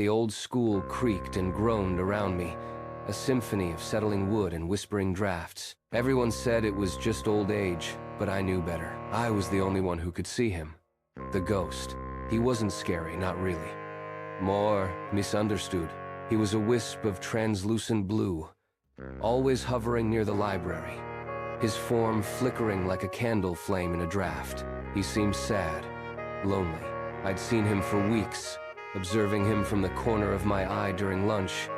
The old school creaked and groaned around me, a symphony of settling wood and whispering drafts. Everyone said it was just old age, but I knew better. I was the only one who could see him. The ghost. He wasn't scary, not really. More misunderstood. He was a wisp of translucent blue, always hovering near the library, his form flickering like a candle flame in a draft. He seemed sad, lonely. I'd seen him for weeks, observing him from the corner of my eye during lunch,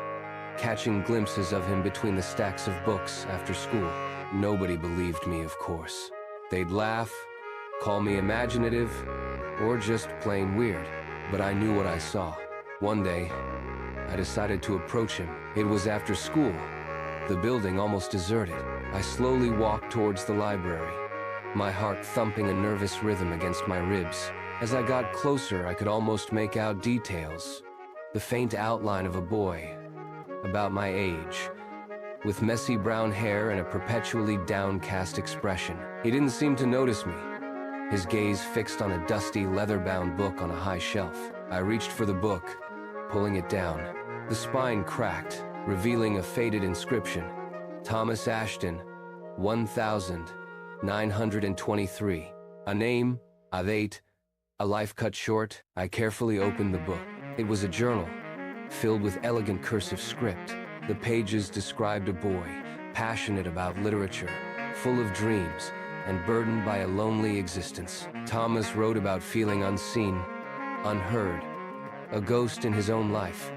catching glimpses of him between the stacks of books after school. Nobody believed me, of course. They'd laugh, call me imaginative, or just plain weird. But I knew what I saw. One day, I decided to approach him. It was after school, the building almost deserted. I slowly walked towards the library, my heart thumping a nervous rhythm against my ribs. As I got closer, I could almost make out details. The faint outline of a boy, about my age, with messy brown hair and a perpetually downcast expression. He didn't seem to notice me, his gaze fixed on a dusty, leather-bound book on a high shelf. I reached for the book, pulling it down. The spine cracked, revealing a faded inscription. Thomas Ashton, 1923. A name, a date, a life cut short. I carefully opened the book. It was a journal, filled with elegant cursive script. The pages described a boy, passionate about literature, full of dreams, and burdened by a lonely existence. Thomas wrote about feeling unseen, unheard, a ghost in his own life,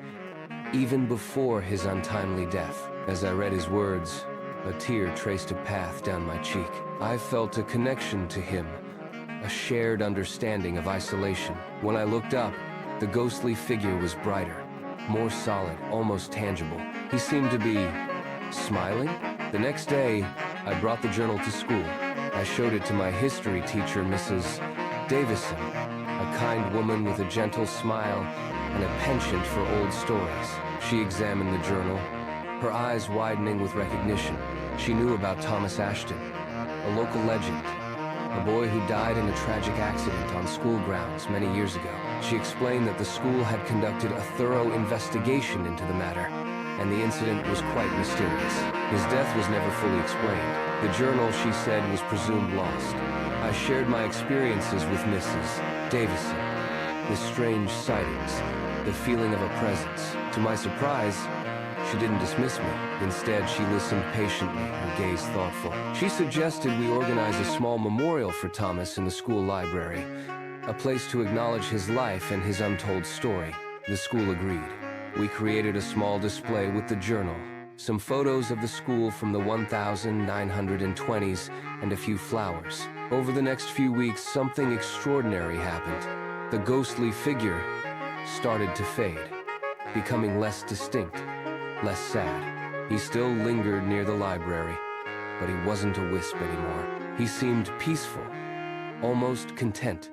even before his untimely death. As I read his words, a tear traced a path down my cheek. I felt a connection to him, a shared understanding of isolation. When I looked up, the ghostly figure was brighter, more solid, almost tangible. He seemed to be smiling. The next day, I brought the journal to school. I showed it to my history teacher, Mrs. Davison, a kind woman with a gentle smile and a penchant for old stories. She examined the journal, her eyes widening with recognition. She knew about Thomas Ashton, a local legend, a boy who died in a tragic accident on school grounds many years ago. She explained that the school had conducted a thorough investigation into the matter, and the incident was quite mysterious. His death was never fully explained. The journal, she said, was presumed lost. I shared my experiences with Mrs. Davison, the strange sightings, the feeling of a presence. To my surprise, she didn't dismiss me. Instead, she listened patiently, her gaze thoughtful. She suggested we organize a small memorial for Thomas in the school library, a place to acknowledge his life and his untold story. The school agreed. We created a small display with the journal, some photos of the school from the 1920s, and a few flowers. Over the next few weeks, something extraordinary happened. The ghostly figure started to fade, becoming less distinct, less sad. He still lingered near the library, but he wasn't a wisp anymore. He seemed peaceful, almost content.